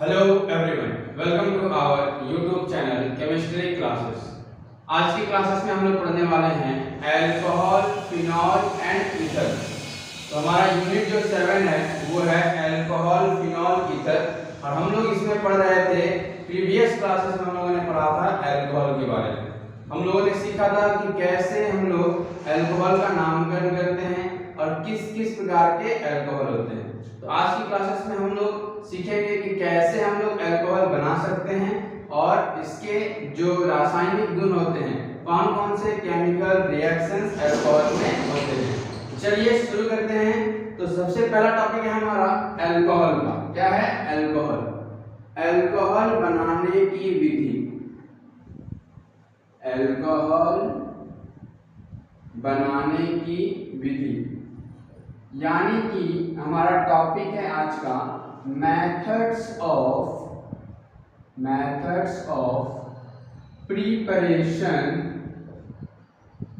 Hello everyone, welcome to our YouTube channel chemistry classes. आज की classes में हम लोग पढ़ने वाले हैं अल्कोहल, फिनॉल एंड ईथर। तो हमारा यूनिट जो 7 है वो है अल्कोहल, फिनॉल, ईथर। और हम लोग इसमें पढ़ रहे थे, प्रीवियस क्लासेस में हम लोगों ने पढ़ा था अल्कोहल के बारे में। हम लोगों ने सीखा था कि कैसे हम लोग अल्कोहल का नामकरण करते हैं और किस किस प्रकार के अल्कोहल होते हैं। तो आज की क्लासेस में हम लोग सीखेंगे कि कैसे हम लोग अल्कोहल बना सकते हैं और इसके जो रासायनिक गुण होते हैं, कौन कौन से केमिकल रिएक्शंस अल्कोहल में होते हैं। चलिए शुरू करते हैं। तो सबसे पहला टॉपिक है हमारा अल्कोहल का। क्या है अल्कोहल? अल्कोहल बनाने की विधि। अल्कोहल बनाने की विधि यानी कि हमारा टॉपिक है आज का methods of preparation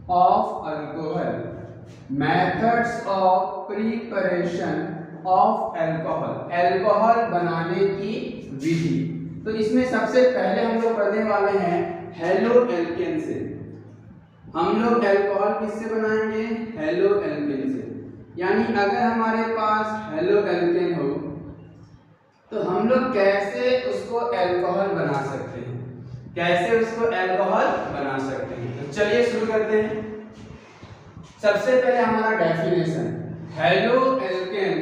of alcohol. Methods of preparation of alcohol, alcohol बनाने की विधि। तो इसमें सबसे पहले हम लोग पढ़ने वाले हैं हेलो एल्केन से। हम लोग अल्कोहल किससे बनाएंगे? हेलो एल्केन से। यानी अगर हमारे पास हेलो एल्केन हो तो हम लोग कैसे उसको अल्कोहल बना सकते हैं, कैसे उसको अल्कोहल बना सकते हैं। तो चलिए शुरू करते हैं। सबसे पहले हमारा डेफिनेशन, हेलो एल्केन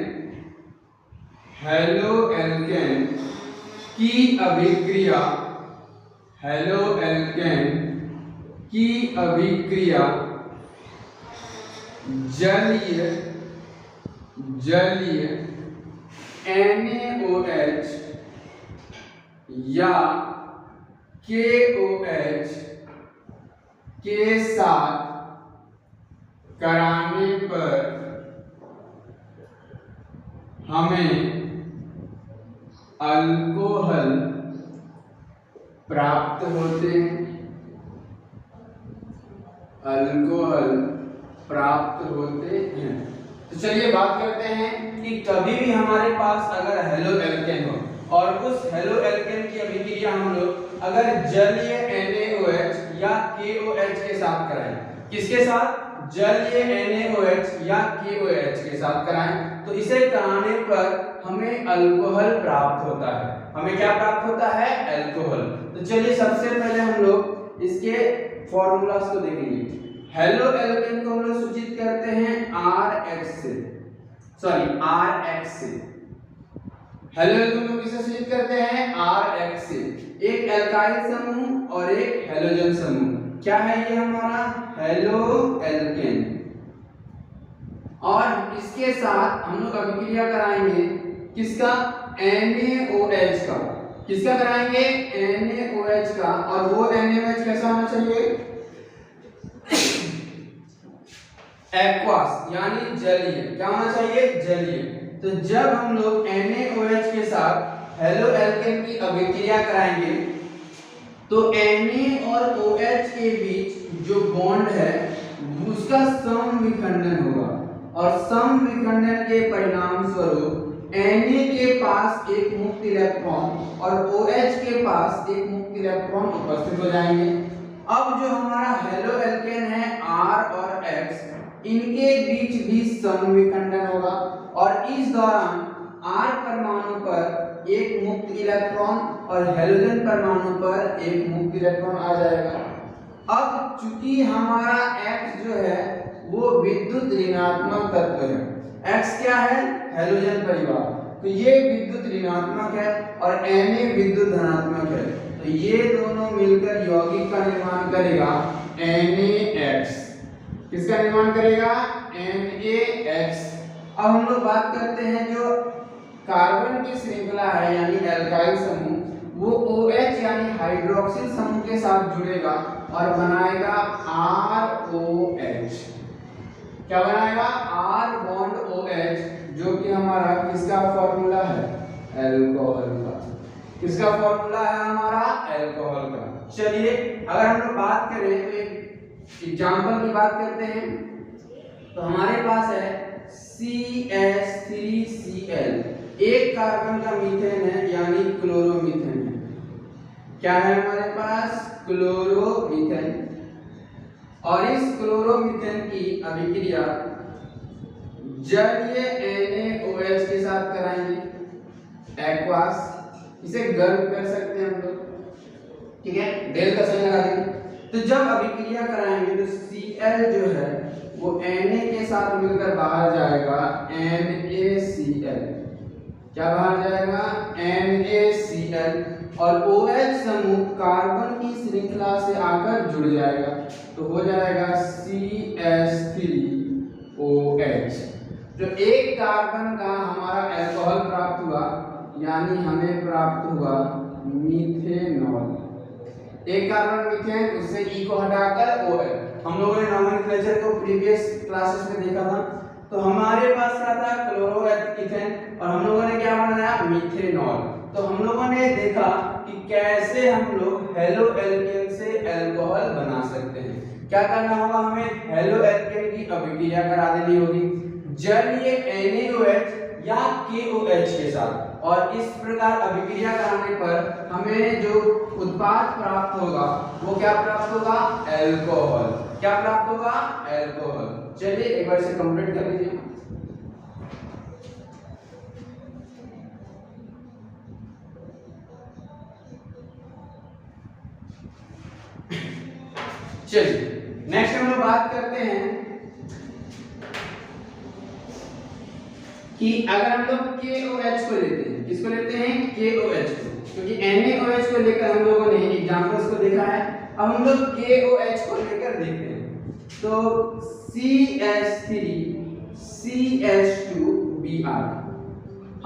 की अभिक्रिया, हेलो एल्केन की अभिक्रिया जलीय NaOH या KOH के साथ कराने पर हमें अल्कोहल प्राप्त होते हैं। अल्कोहल प्राप्त होते हैं। तो चलिए बात करते हैं कि कभी भी हमारे पास अगर हेलो एल्केन हो और उस हेलो एल्केन की अभिक्रिया हम लोग अगर जलीय NaOH या KOH के साथ कराएं, किसके साथ? जलीय NaOH या KOH के साथ कराएं, तो इसे कराने पर हमें अल्कोहल प्राप्त होता है। हमें क्या प्राप्त होता है? अल्कोहल। तो चलिए सबसे पहले हम लोग इसके फॉर्मूलास को देखेंगे। हेलो एल्केन को हम लोग सूचित करते हैं RH से, RH से। हेलो एल्केन को किससे सूचित करते हैं? RH से। एक एल्काइल समूह और एक हैलोजन समूह। क्या है ये हमारा? Halo alkane. और इसके साथ हम लोग अभिक्रिया कराएंगे किसका? NaOH का। किसका कराएंगे? NaOH का। और वो NaOH कैसा होना चाहिए? एक्वास यानी जलीय। क्या होना चाहिए? जलीय। तो जब हम लोग NaOH के साथ हेलो एल्केन की अभिक्रिया कराएंगे तो Na और OH के बीच जो बॉन्ड है उसका समविखंडन होगा और समविखंडन के परिणाम स्वरूप Na के पास एक मुक्त इलेक्ट्रॉन और OH के पास एक मुक्त इलेक्ट्रॉन उपस्थित हो जाएंगे। अब जो हमारा हेलो एल्केन है R और X, इनके बीच भी समविखंडन होगा और इस दौरान R परमाणु पर एक मुक्त इलेक्ट्रॉन और हेलोजन परमाणु पर एक मुक्त इलेक्ट्रॉन आ जाएगा। अब चूंकि हमारा X जो है वो विद्युत ऋणात्मक तत्व है। X क्या है? हेलोजन परिवार। तो ये विद्युत ऋणात्मक है और Na विद्युत धनात्मक है। तो ये दोनों मिलकर यौगिक का निर्माण करेगा NaX। किसका निर्माण करेगा? NaX। अब हम लोग बात करते हैं जो कार्बन की श्रृंखला है यानी एल्काइल समूह, वो OH यानी हाइड्रोक्सिल समूह के साथ जुड़ेगा और बनाएगा ROH। क्या बनाएगा? R बॉन्ड OH, जो कि हमारा किसका फॉर्मूला है? अल्कोहल का। किसका फॉर्मूला है? हमारा अल्कोहल का। चलिए अगर हम लोग बात करें तो एक एग्जांपल की बात करते हैं। तो हमारे पास है CH3Cl, एक कार्बन का मीथेन है यानी क्लोरीन। क्या है हमारे पास क्लोरोमीथेन, और इस क्लोरोमीथेन की अभिक्रिया जब ये NaOH के साथ कराएंगे एक्वास, इसे गर्म कर सकते हैं हम लोग, ठीक है, डेल का साइन लगा देंगे। तो जब अभिक्रिया कराएंगे तो Cl जो है वो Na के साथ मिलकर बाहर जाएगा NaCl, क्या बाहर जाएगा NaCl, और OH समूह कार्बन की श्रृंखला से आकर जुड़ जाएगा तो हो जाएगा CH3OH। जो एक कार्बन का हमारा अल्कोहल प्राप्त हुआ यानी हमें प्राप्त हुआ मीथेनॉल। एक कार्बन मीथेन, उससे ई को हटाकर OH। हम लोगों ने नोमेनक्लेचर को प्रीवियस क्लासेस में देखा था, तो हमारे पास क्या था क्लोरोइथेन, और हम लोगों ने क्या बनाया मीथेनॉल। तो हम लोगों ने देखा कि कैसे हम लोग हेलो एल्केन से अल्कोहल बना सकते हैं। क्या करना होगा, हमें हेलो एल्केन की अभिक्रिया करा देनी होगी जलीय NaOH या KOH के साथ, और इस प्रकार अभिक्रिया कराने पर हमें जो उत्पाद प्राप्त होगा वो क्या प्राप्त होगा, अल्कोहल। क्या प्राप्त होगा, अल्कोहल। चलिए एक बार इसे कंप्लीट कर लीजिए। चलिए नेक्स्ट हम लोग बात करते हैं कि अगर हम लोग KOH को लेते हैं, किसको लेते हैं, KOH को, क्योंकि NaOH को लेकर हम लोगों ने एग्जांपल्स को देखा है। अब हम लोग KOH को लेकर देखते हैं। तो CH3CH2Br,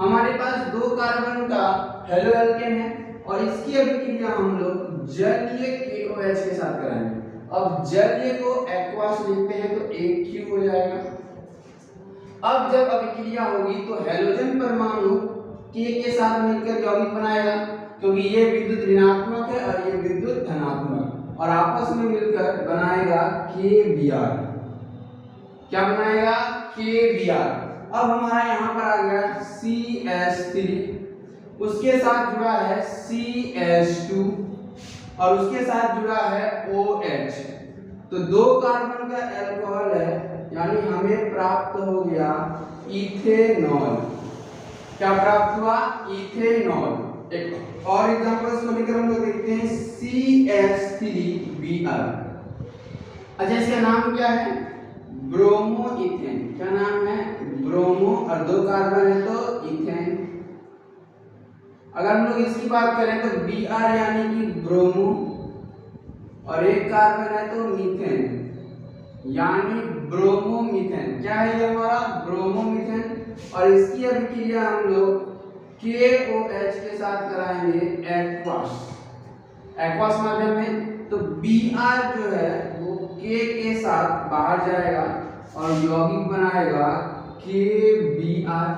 हमारे पास दो कार्बन का हेलो एल्केन है और इसकी अभिक्रिया हम लोग जलीय KOH के साथ कराएंगे। अब जलीय को एक्वास लिखते हैं तो AQ हो जाएगा। अब जब अभिक्रिया होगी तो हैलोजन परमाणु K के साथ मिलकर यौगिक बनाएगा, क्योंकि ये विद्युत ऋणात्मक है और ये विद्युत धनात्मक, और आपस में मिलकर बनाएगा KBr। क्या बनाएगा, KBr। अब हमारा यहाँ पर आ गया CH3, उसके साथ जुड़ा है CH2 और उसके साथ जुड़ा है OH, तो दो कार्बन का अल्कोहल है, यानी हमें प्राप्त हो गया इथेनॉल। क्या प्राप्त हुआ, इथेनॉल। एक और एग्जांपल्स को लेकर हम लोग देखते हैं CH3Br। अच्छा, इसका नाम क्या है, ब्रोमो इथेन। क्या नाम है, ब्रोमो, और दो कार्बन है तो इथेन। अगर हम लोग इसकी बात करें तो Br यानी कि ब्रोमो, और एक कार्बन है तो मीथेन यानी ब्रोमोमीथेन। क्या है ये हमारा, ब्रोमोमीथेन, और इसकी अभिक्रिया हम लोग KOH के साथ कराएंगे एक्वास माध्यम में। तो Br जो है वो K के साथ बाहर जाएगा और यौगिक बनाएगा KBr,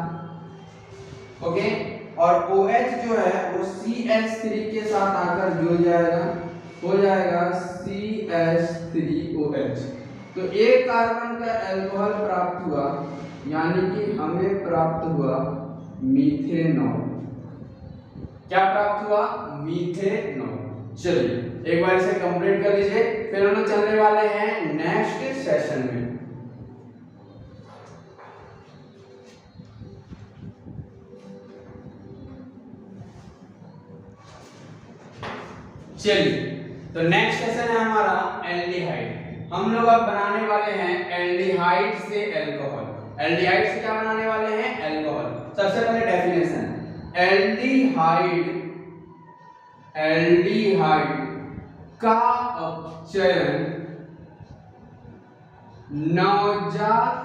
ओके, और OH जो है वो CH3 के साथ आकर जुड़ जाएगा, हो जाएगा CH3OH। तो एक कार्बन का अल्कोहल प्राप्त हुआ, यानी कि हमें प्राप्त हुआ मीथेनॉल। क्या प्राप्त हुआ, मीथेनॉल। चलिए एक बार इसे कंप्लीट कर लीजिए, फिर हम लोग चलने वाले हैं नेक्स्ट सेशन में। चलिए, तो नेक्स्ट सेशन है हमारा एल्डिहाइड। हम लोग अब बनाने वाले हैं एल्डिहाइड से अल्कोहल। एल्डिहाइड से क्या बनाने वाले हैं, अल्कोहल। सबसे पहले डेफिनेशन, एल्डिहाइड का अपचयन नवजात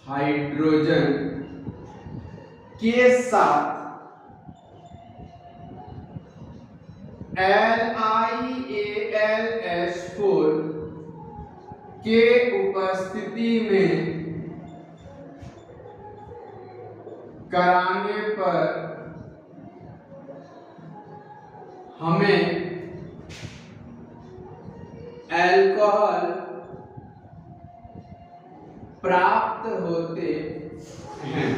हाइड्रोजन के साथ LiAlH4 के उपस्थिति में कराने पर हमें अल्कोहल प्राप्त होते हैं।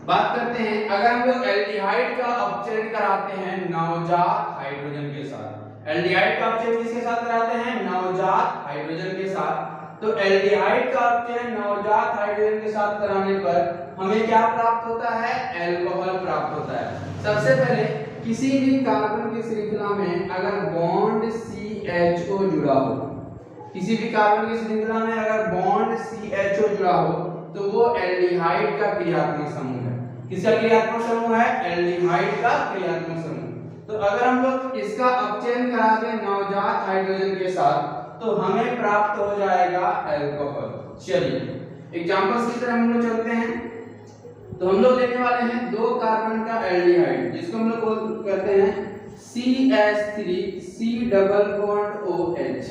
बात करते हैं अगर हम लोग एल्डिहाइड का अपचयन कराते हैं नवजात हाइड्रोजन के साथ। एल्डिहाइड का अपचयन किसके साथ कराते हैं? नवजात हाइड्रोजन के साथ। तो एल्डिहाइड का अपचयन नवजात हाइड्रोजन के साथ कराने पर हमें क्या प्राप्त होता है? अल्कोहल प्राप्त होता है। सबसे पहले किसी भी कार्बन की श्रृंखला में अगर बॉन्ड CHO जुड़ा हो, किसी भी कार्बन की श्रृंखला में अगर बॉन्ड CHO जुड़ा हो तो वो एल्डिहाइड का क्रियात्मक समूह है। किसका क्रियात्मक समूह है? एल्डिहाइड का क्रियात्मक समूह। तो अगर हम लोग इसका अपचयन करा दें नवजात हाइड्रोजन के साथ तो हमें प्राप्त हो जाएगा अल्कोहल। चलिए एग्जांपल्स की तरफ हम लोग चलते हैं। तो हम लोग लेने वाले हैं 2 कार्बन का एल्डिहाइड जिसको हम लोग कहते हैं CH3 C double bond OH।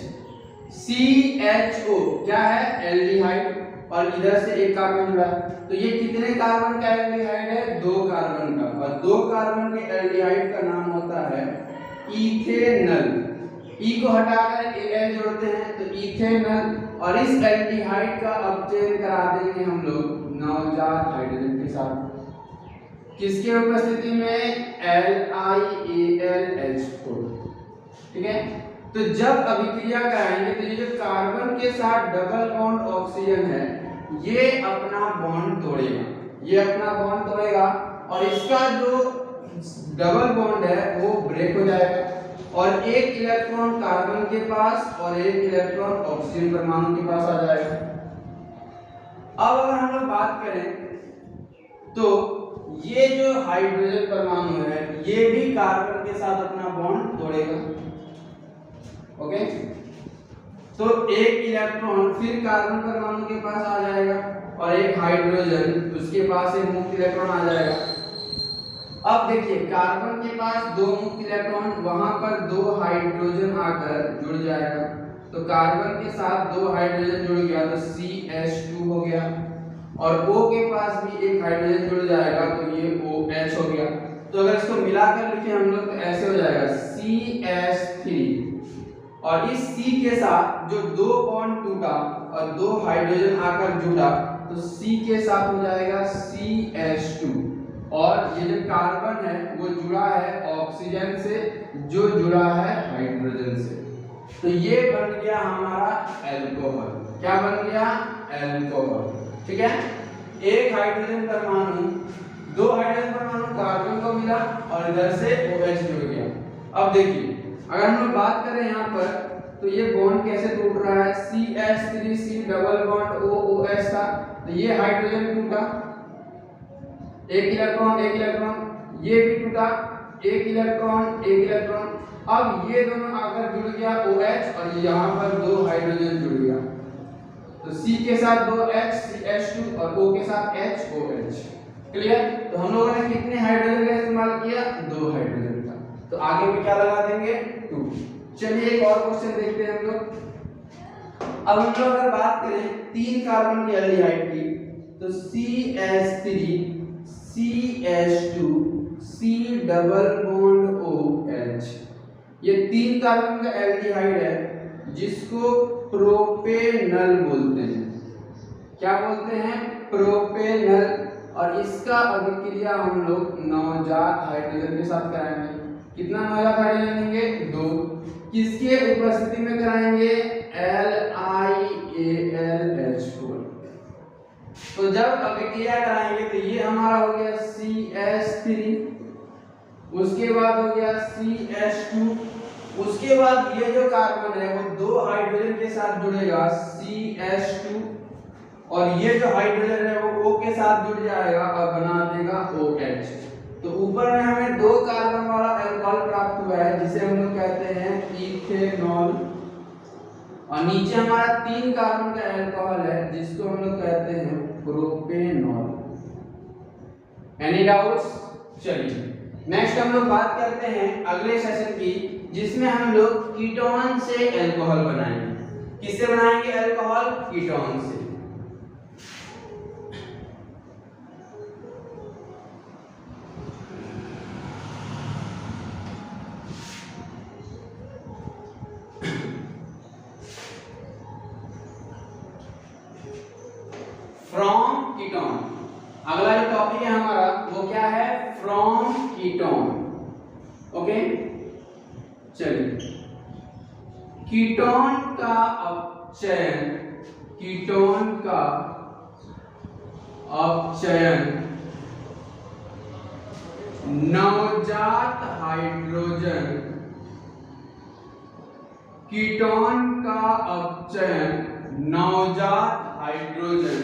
CHO क्या है? एल्डिहाइड, और इधर से एक कार्बन जुड़ा है। तो ये कितने कार्बन का एल्डिहाइड है? 2 कार्बन का, और 2 कार्बन के एल्डिहाइड का नाम होता है इथेनल। ई को हटाकर Al जोड़ते हैं तो इथेनल, और इस एल्डिहाइड का अपचयन करा देंगे हम लोग नवजात हाइड्रोजन के साथ। किसके उपस्थिति में? LiAlH4। ठीक है। तो जब अभिक्रिया कराएंगे तो ये जो कार्बन के साथ डबल बॉन्ड ऑक्सीजन है ये अपना बॉन्ड तोड़ेगा, ये अपना बॉन्ड तोड़ेगा, और इसका जो डबल बॉन्ड है वो ब्रेक हो जाएगा, और एक इलेक्ट्रॉन कार्बन के पास और एक इलेक्ट्रॉन ऑक्सीजन परमाणु के पास आ जाएगा। अब अगर हम लोग बात करें तो ये जो हाइड्रोजन परमाणु है ये भी कार्बन के साथ अपना बॉन्ड तोड़ेगा। ओके, तो एक इलेक्ट्रॉन फिर कार्बन परमाणु के पास आ जाएगा और एक हाइड्रोजन उसके पास एक मुक्त इलेक्ट्रॉन आ जाएगा। अब देखिए कार्बन के पास 2 मुक्त इलेक्ट्रॉन, वहां पर 2 हाइड्रोजन आकर जुड़ जाएगा। तो कार्बन के साथ 2 हाइड्रोजन जुड़ गया तो CH2 हो गया, और O के पास भी एक हाइड्रोजन जुड़ जाएगा तो ये OH हो गया। तो अगर इसको मिलाकर लिखें हम लोग तो ऐसे हो जाएगा CH3, और इस C के साथ जो 2 बॉन्ड टूटा और 2 हाइड्रोजन आकर जुड़ा तो C के साथ हो जाएगा CH2, और ये जो कार्बन है वो जुड़ा है ऑक्सीजन से जो जुड़ा है हाइड्रोजन से। तो ये बन गया हमारा अल्कोहल। क्या बन गया? अल्कोहल। ठीक है। एक हाइड्रोजन परमाणु, 2 हाइड्रोजन परमाणु कार्बन को मिला और इधर से OH जुड़ गया। अब देखिए अगर हम लोग बात करें यहाँ पर तो ये बॉन्ड कैसे टूट रहा है? CH3 C double bond OH था, तो ये हाइड्रोजन टूटा, एक इलेक्ट्रॉन, ये भी टूटा, एक इलेक्ट्रॉन। अब ये दोनों आकर जुड़ गया OH, और यहाँ पर 2 हाइड्रोजन जुड़ गया, तो C के साथ 2 H CH2 और O के साथ H OH। क्लियर? तो हम लोगों ने कितने हाइड्रोजन का इस्तेमाल किया? 2 हाइड्रोजन का। तो आगे भी क्या लगा देंगे? 2। चलिए एक और क्वेश्चन देखते हैं हम लोग। अब हम लोग अगर बात करें 3 कार्बन के एल्डिहाइड की तो CH3 CH2 C double bond OH, ये 3 कार्बन का एल्डिहाइड है जिसको प्रोपेनल बोलते हैं। क्या बोलते हैं? प्रोपेनल। और इसका अभिक्रिया हम लोग नवजात हाइड्रोजन के साथ कराएंगे। कितना नवजात हाइड्रोजन लेंगे? 2। किसके उपस्थिति में कराएंगे? LiAlH4। तो जब अभिक्रिया कराएंगे तो ये हमारा हो गया CH3, उसके बाद हो गया CH2, उसके बाद ये जो कार्बन है वो 2 हाइड्रोजन के साथ जुड़ेगा CH2, और ये जो हाइड्रोजन है वो O के साथ जुड़ जाएगा और बना देगा OH। तो ऊपर में हमें 2 कार्बन वाला अल्कोहल प्राप्त हुआ है जिसे हम लोग कहते हैं इथेनॉल, और नीचे हमारा 3 कार्बन का अल्कोहल है जिसको हम लोग कहते हैं प्रोपेनॉल। Any doubts? चलिए नेक्स्ट हम लोग बात करते हैं अगले सेशन की जिसमें हम लोग कीटोन से अल्कोहल बनाएंगे। किससे बनाएंगे अल्कोहल? कीटोन से। From ketone. अगला जो टॉपिक है हमारा वो क्या है, फ्रॉम कीटोन। ओके, चलिए कीटोन का अपचयन, कीटोन का अपचयन नवजात हाइड्रोजन, कीटोन का अपचयन नवजात हाइड्रोजन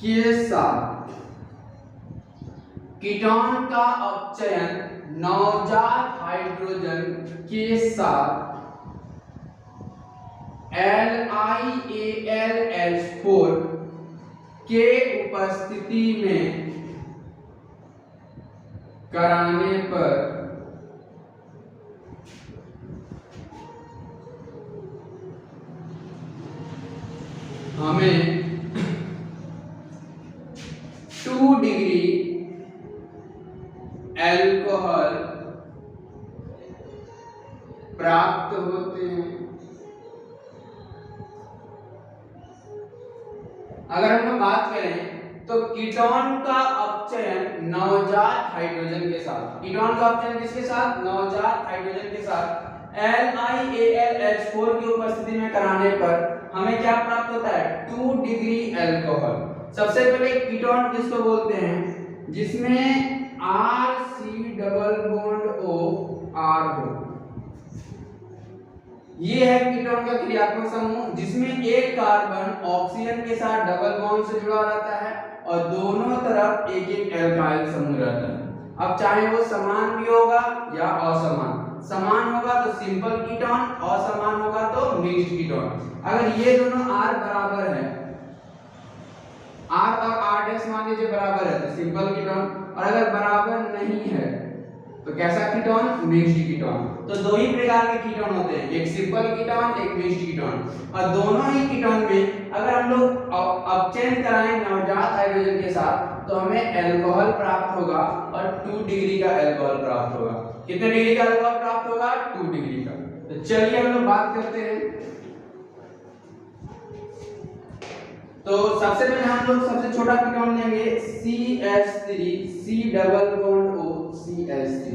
के साथ, कीटोन का अपचयन नवजात हाइड्रोजन के साथ LiAlH4 के उपस्थिति में कराने पर हमें 2 डिग्री अल्कोहल प्राप्त होते हैं। अगर हम लोग बात करें तो कीटोन का अपचयन नवजात हाइड्रोजन के साथ, कीटोन का अपचयन किसके साथ, नवजात हाइड्रोजन के साथ LiAlH4 की उपस्थिति में कराने पर हमें क्या प्राप्त होता है, 2 डिग्री अल्कोहल। सबसे पहले कीटोन किसको बोलते हैं, जिसमें RC double bond O R हो, ये है कीटोन का क्रियात्मक समूह, जिसमें एक कार्बन ऑक्सीजन के साथ डबल बॉन्ड से जुड़ा रहता है और दोनों तरफ एक एक एल्काइल समूह रहता है। अब चाहे वो समान भी होगा या असमान, समान होगा तो सिंपल कीटोन, असमान होगा तो मिक्स्ड कीटोन। अगर ये दोनों R बराबर है, R और R' मान लीजिए बराबर है तो सिंपल कीटोन, और अगर बराबर नहीं है तो कैसा कीटोन, मिक्स्ड कीटोन। तो दो ही प्रकार के कीटोन होते हैं, एक सिंपल कीटोन, एक मिक्स्ड कीटोन। और दोनों ही कीटोन में अगर हम लोग अपचयन कराएं नवजात हाइड्रोजन के साथ तो हमें अल्कोहल प्राप्त होगा और 2 डिग्री का अल्कोहल प्राप्त होगा। कितने डिग्री का अल्कोहल प्राप्त होगा, 2 डिग्री का। तो चलिए हम लोग बात करते हैं। तो सबसे पहले हम लोग सबसे छोटा कीटोन लेंगे CH3, C double bond O CH3,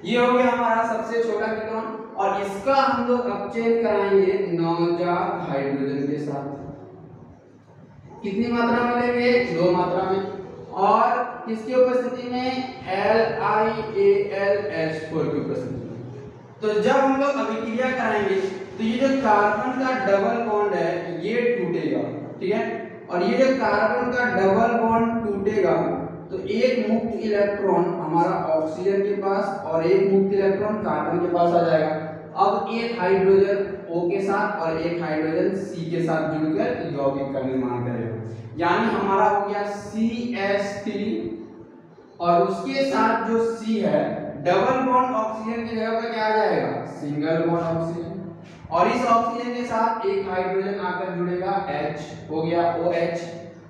ये हो गया हमारा सबसे छोटा कीटोन, और इसका हम लोग अपचयन कराएंगे नवजात हाइड्रोजन के साथ। कितनी मात्रा में लेंगे, 2 मात्रा में, और किसकी उपस्थिति में, LiAlH4 की उपस्थिति में। तो जब हम लोग अभिक्रिया कराएंगे तो ये जो कार्बन का डबल बॉन्ड है ये टूटेगा, ठीक है, और ये जो कार्बन का डबल बॉन्ड टूटेगा तो एक मुक्त इलेक्ट्रॉन हमारा ऑक्सीजन के पास और एक मुक्त इलेक्ट्रॉन कार्बन के पास आ जाएगा। अब एक हाइड्रोजन O के साथ और एक हाइड्रोजन C के साथ जुड़कर यौगिक का निर्माण करेगा, यानी हमारा हो गया CH3, और उसके साथ जो C है डबल बॉन्ड ऑक्सीजन की जगह पर क्या आ जाएगा, सिंगल बॉन्ड ऑक्सीजन, और इस ऑक्सीजन के साथ एक हाइड्रोजन आकर जुड़ेगा H, हो गया OH।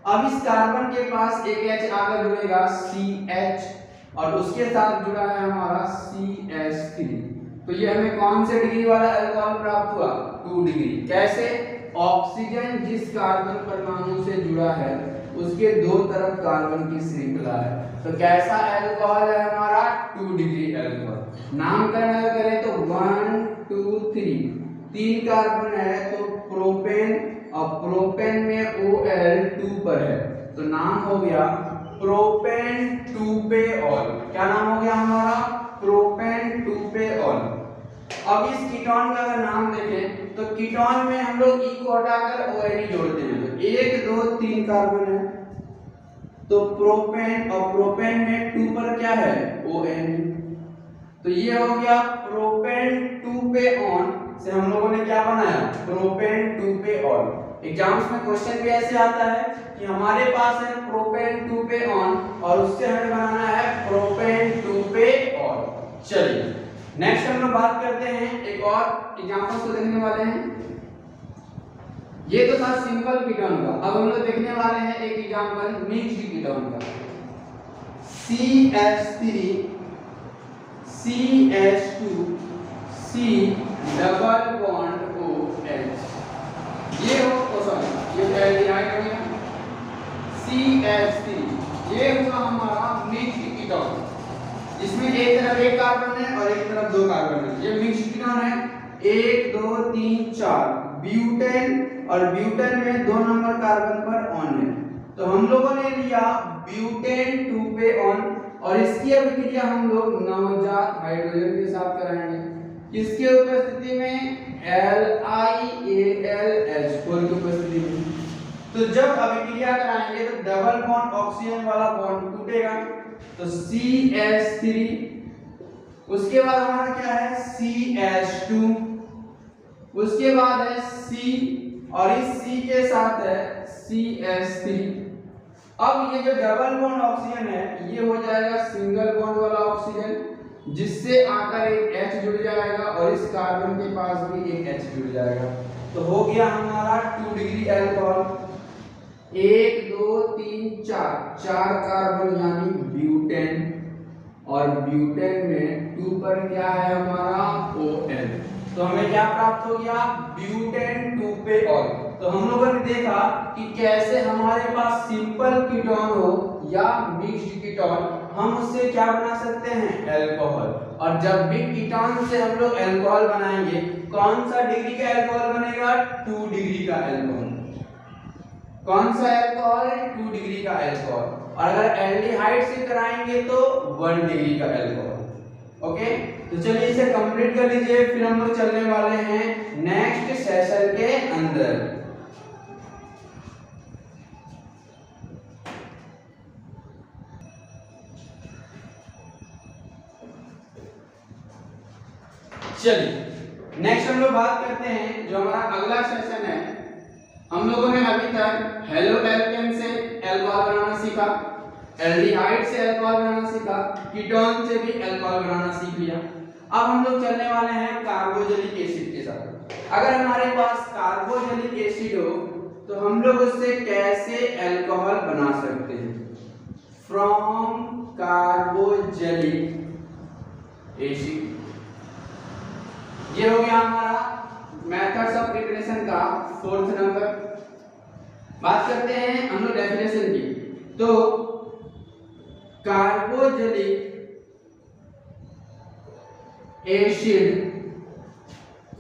अब इस कार्बन के पास एक H आकर जुड़ेगा CH, और उसके साथ जुड़ा है हमारा CH3। तो ये हमें कौन से डिग्री वाला अल्कोहल प्राप्त हुआ, 2 डिग्री। कैसे, ऑक्सीजन जिस कार्बन परमाणु से जुड़ा है उसके 2 तरफ कार्बन की श्रृंखला है, तो कैसा अल्कोहल है हमारा, 2 डिग्री अल्कोहल। नामकरण करें तो 1 2 3, 3 कार्बन है तो प्रोपेन, और प्रोपेन में OL 2 पर है तो नाम हो गया प्रोपेन 2पेऑल। क्या नाम हो गया हमारा, प्रोपेन 2पेऑल। अब इस कीटोन का अगर नाम देखें तो कीटोन में हम लोग E को हटाकर ONe जोड़ते हैं, तो 1 2 3 कार्बन है तो प्रोपेन, और प्रोपेन में 2 पर क्या है, ONe, तो ये हो गया प्रोपेन 2पेऑन से हम लोगों ने क्या बनाया, प्रोपेन 2पेऑल। एग्जाम्स में क्वेश्चन भी ऐसे आता है कि हमारे पास है प्रोपेन 2पेऑन और उससे हमें बनाना है प्रोपेन 2पेऑल। चलिए नेक्स्ट हम लोग बात करते हैं, एक और एग्जांपल्स को देखने वाले हैं। ये तो था सिंपल कीटोन का, अब हम लोग देखने वाले हैं एक एग्जांपल मिक्स्ड कीटोन का। CH3 CH2 C double bond OH, ये हो, सॉरी ये एल्डिहाइड हो गया, CH3 ये हुआ हमारा मिक्स्ड कीटोन, इसमें एक तरफ एक कार्बन है और एक तरफ दो कार्बन है। ये मिक्स्ड कीटोन है 1 2 3 4 ब्यूटेन, और ब्यूटेन में 2 नंबर कार्बन पर ऑन है, तो हम लोगों ने लिया ब्यूटेन 2 पे ऑन, और इसकी अभिक्रिया हम लोग नवजात हाइड्रोजन के साथ कराएंगे। किसके उपस्थिति में? LiAlH4 की उपस्थिति में। तो जब अभिक्रिया कराएंगे तो डबल बॉन्ड ऑक्सीजन वाला बॉन्ड टूटेगा, तो CH3, उसके बाद हमारा क्या है CH2, उसके बाद है C, और इस C के साथ है CH3। अब ये जो डबल बॉन्ड ऑक्सीजन है ये हो जाएगा सिंगल बॉन्ड वाला ऑक्सीजन, जिससे आकर एक H जुड़ जाएगा और इस कार्बन के पास भी एक H जुड़ जाएगा, तो हो गया हमारा 2 डिग्री अल्कोहल। 1 2 3 4 4 कार्बन यानी ब्यूटेन, और ब्यूटेन में 2 पर क्या है हमारा OL, तो हमें क्या प्राप्त हो गया? ब्यूटेन 2 पे ऑल। तो हम लोगों ने देखा कि कैसे हमारे पास सिंपल कीटोन हो या मिक्स्ड कीटोन, हम उससे क्या बना सकते हैं? अल्कोहल। और जब भी कीटोन से हम लोग अल्कोहल बनाएंगे, कौन सा डिग्री का अल्कोहल बनेगा? 2 डिग्री का अल्कोहल। कौन सा अल्कोहल? 2 डिग्री का अल्कोहल। और अगर एल्डिहाइड से कराएंगे तो 1 डिग्री का अल्कोहल। ओके, तो चलिए इसे कंप्लीट कर लीजिए, फिर हम लोग चलने वाले हैं नेक्स्ट सेशन के अंदर। चलिए नेक्स्ट हम लोग बात करते हैं, जो हमारा अगला सेशन है, हम लोगों ने अभी तक हेलो एल्केन से अल्कोहल बनाना सीखा, एल्डिहाइड से अल्कोहल बनाना सीखा, कीटोन से भी अल्कोहल बनाना सीख लिया। अब हम लोग चलने वाले हैं कार्बोजेलिक एसिड के साथ। अगर हमारे पास कार्बोजेलिक एसिड हो तो हम लोग उससे कैसे अल्कोहल बना सकते हैं? फ्रॉम कार्बोजेलिक एसिड, ये हो गया हमारा मेथड्स ऑफ प्रिपरेशन का 4th नंबर। बात करते हैं हम लोग डेफिनेशन की, तो कार्बोजेलिक एसिड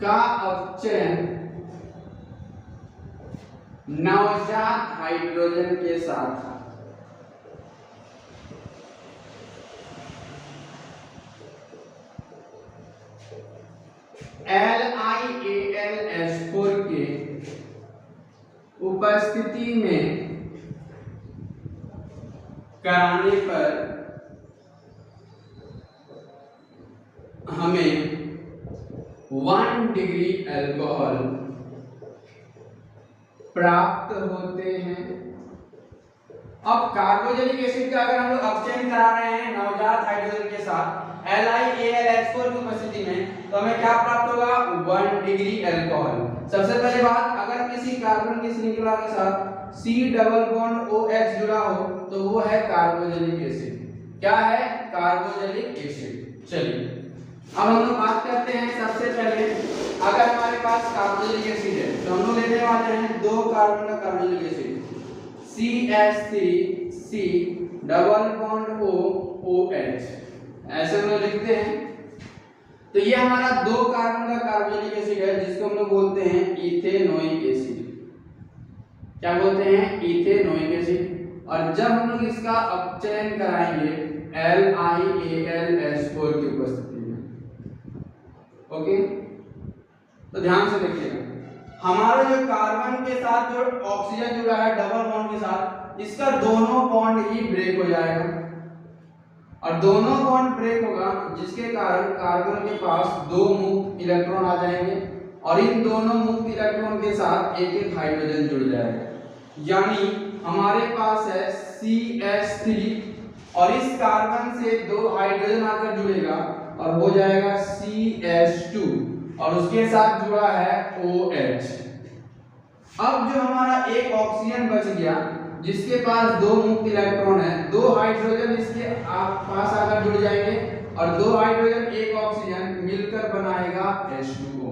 का अपचयन नवजात हाइड्रोजन के साथ LiAlH4 के उपस्थिति में कराने पर हमें 1 डिग्री अल्कोहल प्राप्त होते हैं। अब कार्बोजेलिक एसिड का अगर हम लोग अपचयन करा रहे हैं नवजात हाइड्रोजन के साथ LiAlH4 की उपस्थिति में, तो हमें क्या प्राप्त होगा? 1 डिग्री अल्कोहल। सबसे पहले बात, अगर किसी कार्बन की श्रृंखला के साथ C डबल बॉन्ड OH जुड़ा हो तो वो है कार्बोजेलिक एसिड। क्या है? Carboxylic acid. चलिए अब हम लोग बात करते हैं, सबसे पहले अगर हमारे पास कार्बोजेलिक एसिड है तो हम लोग लेने वाले हैं 2 कार्बन का carboxylic acid CH3C double bond OH, ऐसे हम लोग लिखते हैं। तो ये हमारा 2 कार्बन का कार्बोजेलिक एसिड है, जिसको हम लोग बोलते हैं इथेनोइक एसिड। क्या बोलते हैं? Ethanoic acid. और जब हम लोग इसका अपचयन कराएंगे LiAlH4 की उपस्थिति में, ओके, तो ध्यान से देखिएगा, हमारा जो कार्बन के साथ जो ऑक्सीजन जुड़ा है डबल बॉन्ड के साथ, इसका दोनों बॉन्ड ही ब्रेक हो जाएगा, और दोनों बॉन्ड ब्रेक होगा जिसके कारण कार्बन के पास 2 मुक्त इलेक्ट्रॉन आ जाएंगे, और इन दोनों मुक्त इलेक्ट्रॉन के साथ एक एक हाइड्रोजन जुड़ जाएगा। यानी हमारे पास है CH3, और इस कार्बन से 2 हाइड्रोजन आकर जुड़ेगा और हो जाएगा CH2, और उसके साथ जुड़ा है OH। अब जो हमारा एक ऑक्सीजन बच गया जिसके पास 2 मुक्त इलेक्ट्रॉन है, 2 हाइड्रोजन इसके पास आकर जुड़ जाएंगे, और 2 हाइड्रोजन एक ऑक्सीजन मिलकर बनाएगा H2O।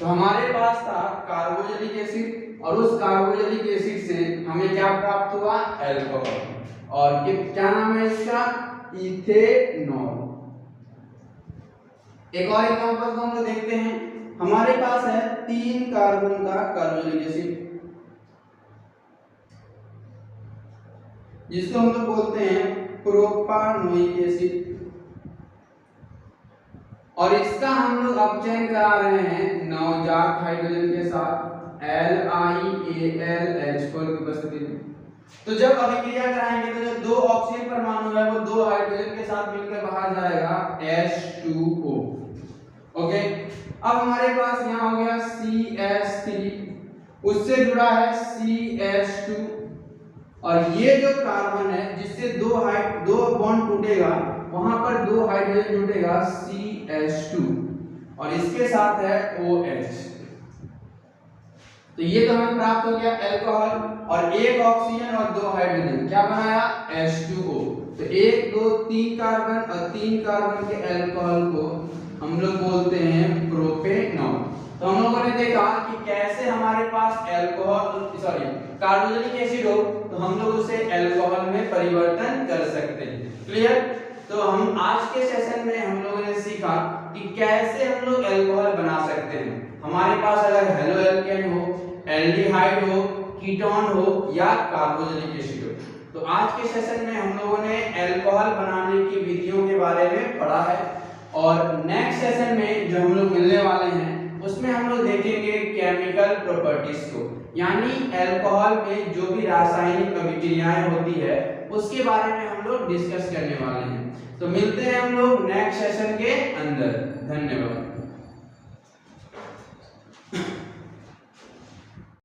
तो हमारे पास था कार्बोजेलिक एसिड और उस कार्बोक्सिलिक एसिड से हमें क्या प्राप्त हुआ, अल्कोहल। और क्या नाम है इसका, इथेनॉल। एक और एग्जांपल को हम लोग देखते हैं। हमारे पास है 3 कार्बन का कार्बोक्सिलिक एसिड, जिसको हम लोग बोलते हैं प्रोपानोइक एसिड, और इसका हम लोग अपचयन करा रहे हैं नवजात हाइड्रोजन के साथ LiAlH4 की उपस्थिति में। तो जब अभिक्रिया कराएंगे तो जो 2 ऑक्सीजन परमाणु है वो 2 हाइड्रोजन के साथ मिलकर बाहर जाएगा H2O। ओके, अब हमारे पास यहाँ हो गया CH3, उससे जुड़ा है CH2, और ये जो कार्बन है जिससे 2 बॉन्ड टूटेगा वहां पर 2 हाइड्रोजन जुटेगा CH2, और इसके साथ है OH। तो ये तो हमें प्राप्त हो गया अल्कोहल, और 1 ऑक्सीजन और 2 हाइड्रोजन, क्या बनाया, H2O। तो 1 2 3 कार्बन और 3 कार्बन के अल्कोहल को हम लोग बोलते हैं प्रोपेनॉल। तो हम लोगों ने देखा कि कैसे हमारे पास कार्बोक्सिलिक एसिड हो तो हम लोग उसे अल्कोहल में परिवर्तन कर सकते हैं। क्लियर। तो हम आज के सेशन में हम लोगों ने सीखा कि कैसे हम लोग अल्कोहल बना सकते हैं। हमारे पास अगर हेलो एल्केन हो, एल्डिहाइड हो, कीटोन हो या कार्बोक्सिलिक एसिड हो। तो आज के सेशन में हम लोगों ने अल्कोहल बनाने की विधियों के बारे में पढ़ा है, और नेक्स्ट सेशन में जो हम लोग मिलने वाले हैं उसमें हम लोग देखेंगे केमिकल प्रॉपर्टीज को, यानी अल्कोहल में जो भी रासायनिक अभिक्रियाएं होती है उसके बारे में हम लोग डिस्कस करने वाले हैं। तो मिलते हैं हम लोग नेक्स्ट सेशन के अंदर। धन्यवाद।